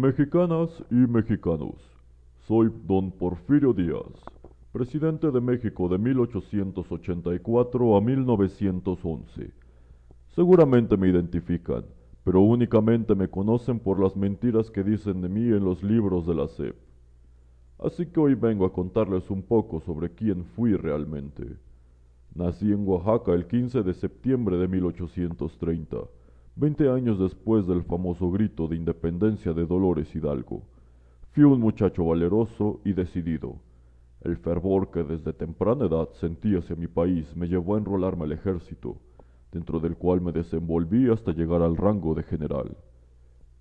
Mexicanas y mexicanos, soy don Porfirio Díaz, presidente de México de 1884 a 1911. Seguramente me identifican, pero únicamente me conocen por las mentiras que dicen de mí en los libros de la SEP. Así que hoy vengo a contarles un poco sobre quién fui realmente. Nací en Oaxaca el 15 de septiembre de 1830, 20 años después del famoso grito de independencia de Dolores Hidalgo. Fui un muchacho valeroso y decidido. El fervor que desde temprana edad sentí hacia mi país me llevó a enrolarme al ejército, dentro del cual me desenvolví hasta llegar al rango de general.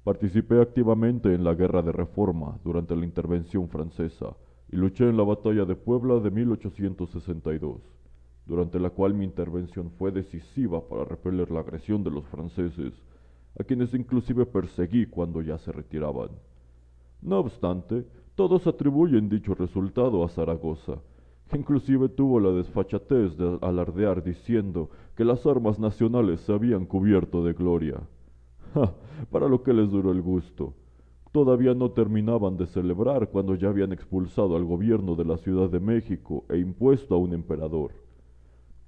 Participé activamente en la Guerra de Reforma durante la Intervención Francesa y luché en la Batalla de Puebla de 1862, durante la cual mi intervención fue decisiva para repeler la agresión de los franceses, a quienes inclusive perseguí cuando ya se retiraban. No obstante, todos atribuyen dicho resultado a Zaragoza, que inclusive tuvo la desfachatez de alardear diciendo que las armas nacionales se habían cubierto de gloria. ¡Ja! Para lo que les duró el gusto. Todavía no terminaban de celebrar cuando ya habían expulsado al gobierno de la Ciudad de México e impuesto a un emperador.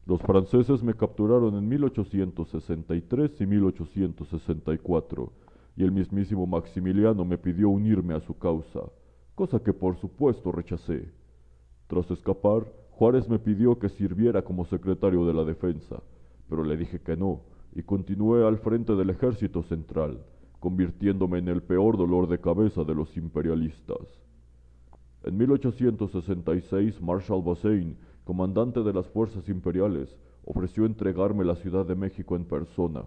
Los franceses me capturaron en 1863 y 1864, y el mismísimo Maximiliano me pidió unirme a su causa, cosa que por supuesto rechacé. Tras escapar, Juárez me pidió que sirviera como secretario de la Defensa, pero le dije que no, y continué al frente del Ejército Central, convirtiéndome en el peor dolor de cabeza de los imperialistas. En 1866, Marshal Bazaine, comandante de las fuerzas imperiales, ofreció entregarme la Ciudad de México en persona,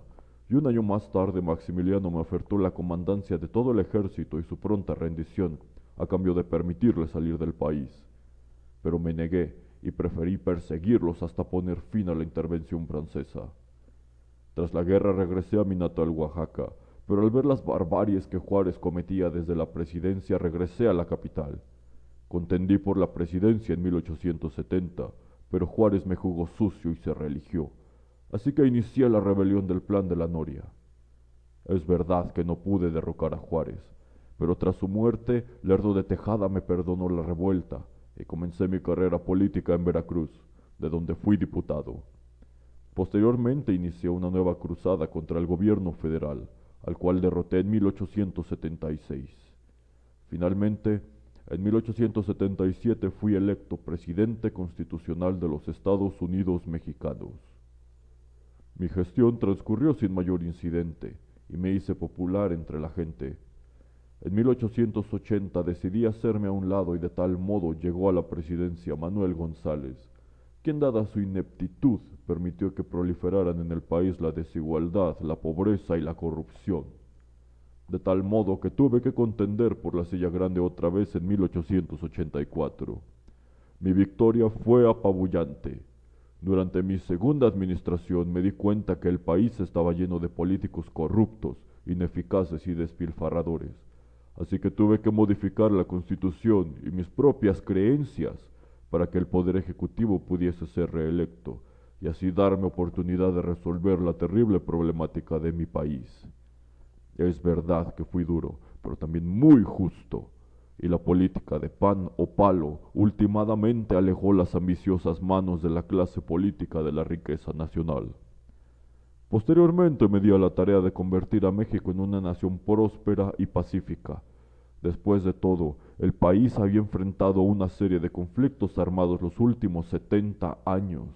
y un año más tarde Maximiliano me ofertó la comandancia de todo el ejército y su pronta rendición, a cambio de permitirle salir del país. Pero me negué y preferí perseguirlos hasta poner fin a la intervención francesa. Tras la guerra regresé a mi natal Oaxaca, pero al ver las barbaries que Juárez cometía desde la presidencia regresé a la capital. Contendí por la presidencia en 1870, pero Juárez me jugó sucio y se reeligió, así que inicié la rebelión del Plan de la Noria. Es verdad que no pude derrocar a Juárez, pero tras su muerte, Lerdo de Tejada me perdonó la revuelta y comencé mi carrera política en Veracruz, de donde fui diputado. Posteriormente inicié una nueva cruzada contra el gobierno federal, al cual derroté en 1876. Finalmente, en 1877 fui electo presidente constitucional de los Estados Unidos mexicanos. Mi gestión transcurrió sin mayor incidente y me hice popular entre la gente. En 1880 decidí hacerme a un lado y de tal modo llegó a la presidencia Manuel González, quien dada su ineptitud permitió que proliferaran en el país la desigualdad, la pobreza y la corrupción. De tal modo que tuve que contender por la silla grande otra vez en 1884. Mi victoria fue apabullante. Durante mi segunda administración me di cuenta que el país estaba lleno de políticos corruptos, ineficaces y despilfarradores. Así que tuve que modificar la Constitución y mis propias creencias para que el Poder Ejecutivo pudiese ser reelecto y así darme oportunidad de resolver la terrible problemática de mi país. Es verdad que fui duro, pero también muy justo, y la política de pan o palo ultimadamente alejó las ambiciosas manos de la clase política de la riqueza nacional. Posteriormente me di a la tarea de convertir a México en una nación próspera y pacífica. Después de todo, el país había enfrentado una serie de conflictos armados los últimos 70 años,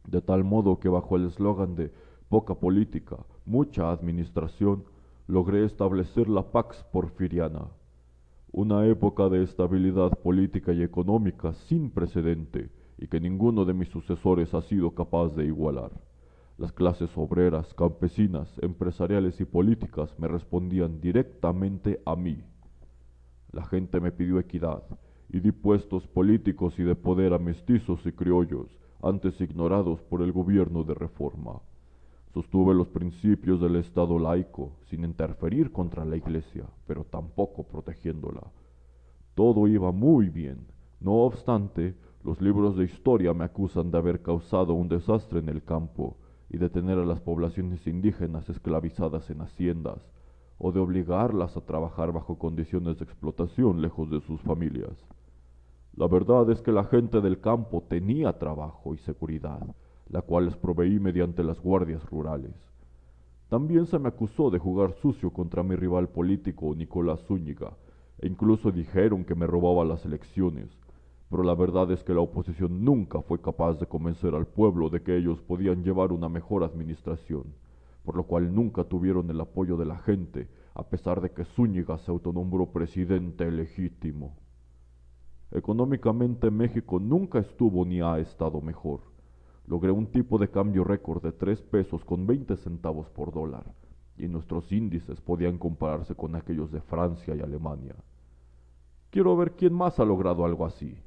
de tal modo que bajo el eslogan de poca política, mucha administración, logré establecer la Pax Porfiriana, una época de estabilidad política y económica sin precedente y que ninguno de mis sucesores ha sido capaz de igualar. Las clases obreras, campesinas, empresariales y políticas me respondían directamente a mí. La gente me pidió equidad y di puestos políticos y de poder a mestizos y criollos, antes ignorados por el gobierno de Reforma. Sostuve los principios del Estado laico, sin interferir contra la Iglesia, pero tampoco protegiéndola. Todo iba muy bien. No obstante, los libros de historia me acusan de haber causado un desastre en el campo y de tener a las poblaciones indígenas esclavizadas en haciendas, o de obligarlas a trabajar bajo condiciones de explotación lejos de sus familias. La verdad es que la gente del campo tenía trabajo y seguridad, la cual les proveí mediante las guardias rurales. También se me acusó de jugar sucio contra mi rival político Nicolás Zúñiga, e incluso dijeron que me robaba las elecciones, pero la verdad es que la oposición nunca fue capaz de convencer al pueblo de que ellos podían llevar una mejor administración, por lo cual nunca tuvieron el apoyo de la gente, a pesar de que Zúñiga se autonombró presidente legítimo. Económicamente México nunca estuvo ni ha estado mejor. Logré un tipo de cambio récord de 3 pesos con 20 centavos por dólar, y nuestros índices podían compararse con aquellos de Francia y Alemania. Quiero ver quién más ha logrado algo así.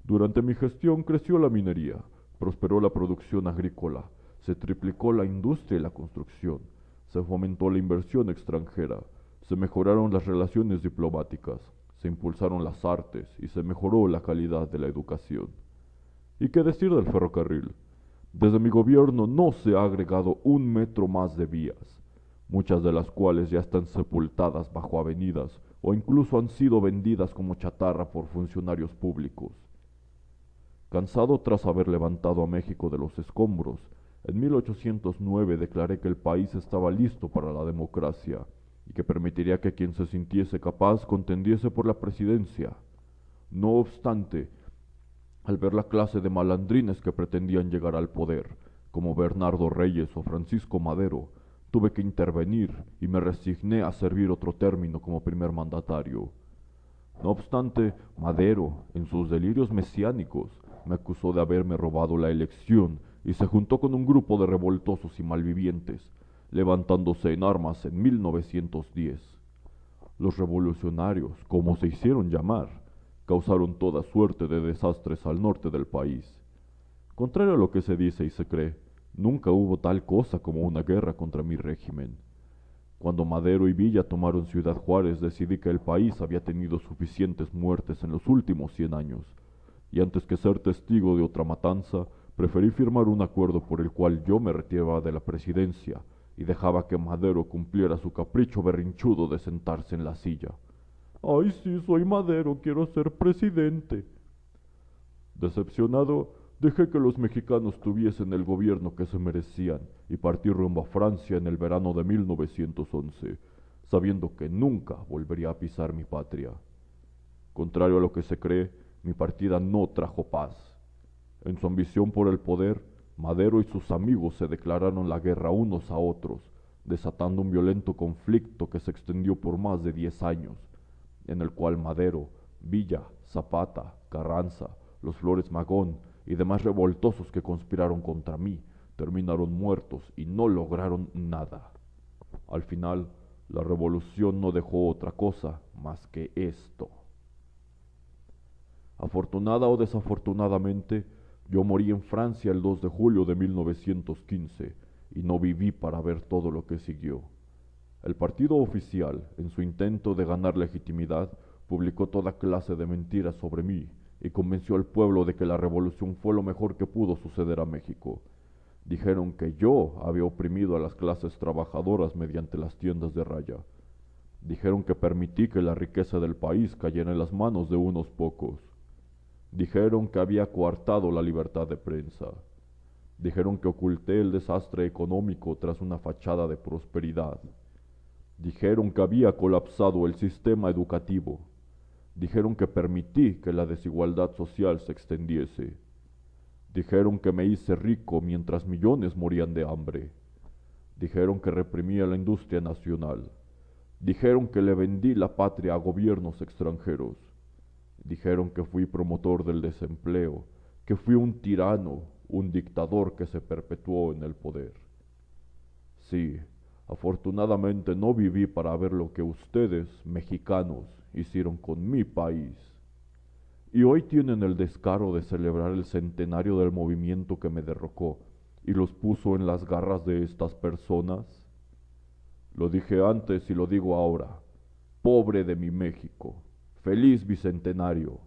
Durante mi gestión creció la minería, prosperó la producción agrícola, se triplicó la industria y la construcción, se fomentó la inversión extranjera, se mejoraron las relaciones diplomáticas, se impulsaron las artes y se mejoró la calidad de la educación. ¿Y qué decir del ferrocarril? Desde mi gobierno no se ha agregado un metro más de vías, muchas de las cuales ya están sepultadas bajo avenidas o incluso han sido vendidas como chatarra por funcionarios públicos. Cansado tras haber levantado a México de los escombros, en 1809 declaré que el país estaba listo para la democracia y que permitiría que quien se sintiese capaz contendiese por la presidencia. No obstante, al ver la clase de malandrines que pretendían llegar al poder, como Bernardo Reyes o Francisco Madero, tuve que intervenir y me resigné a servir otro término como primer mandatario. No obstante, Madero, en sus delirios mesiánicos, me acusó de haberme robado la elección y se juntó con un grupo de revoltosos y malvivientes, levantándose en armas en 1910. Los revolucionarios, como se hicieron llamar, causaron toda suerte de desastres al norte del país. Contrario a lo que se dice y se cree, nunca hubo tal cosa como una guerra contra mi régimen. Cuando Madero y Villa tomaron Ciudad Juárez, decidí que el país había tenido suficientes muertes en los últimos 100 años, y antes que ser testigo de otra matanza, preferí firmar un acuerdo por el cual yo me retiraba de la presidencia y dejaba que Madero cumpliera su capricho berrinchudo de sentarse en la silla. ¡Ay, sí, soy Madero, quiero ser presidente! Decepcionado, dejé que los mexicanos tuviesen el gobierno que se merecían y partí rumbo a Francia en el verano de 1911, sabiendo que nunca volvería a pisar mi patria. Contrario a lo que se cree, mi partida no trajo paz. En su ambición por el poder, Madero y sus amigos se declararon la guerra unos a otros, desatando un violento conflicto que se extendió por más de 10 años, en el cual Madero, Villa, Zapata, Carranza, los Flores Magón y demás revoltosos que conspiraron contra mí terminaron muertos y no lograron nada. Al final, la revolución no dejó otra cosa más que esto. Afortunada o desafortunadamente, yo morí en Francia el 2 de julio de 1915 y no viví para ver todo lo que siguió. El partido oficial, en su intento de ganar legitimidad, publicó toda clase de mentiras sobre mí y convenció al pueblo de que la revolución fue lo mejor que pudo suceder a México. Dijeron que yo había oprimido a las clases trabajadoras mediante las tiendas de raya. Dijeron que permití que la riqueza del país cayera en las manos de unos pocos. Dijeron que había coartado la libertad de prensa. Dijeron que oculté el desastre económico tras una fachada de prosperidad. Dijeron que había colapsado el sistema educativo. Dijeron que permití que la desigualdad social se extendiese. Dijeron que me hice rico mientras millones morían de hambre. Dijeron que reprimía la industria nacional. Dijeron que le vendí la patria a gobiernos extranjeros. Dijeron que fui promotor del desempleo, que fui un tirano, un dictador que se perpetuó en el poder. Sí, afortunadamente no viví para ver lo que ustedes, mexicanos, hicieron con mi país. Y hoy tienen el descaro de celebrar el centenario del movimiento que me derrocó y los puso en las garras de estas personas. Lo dije antes y lo digo ahora. Pobre de mi México. ¡Feliz bicentenario!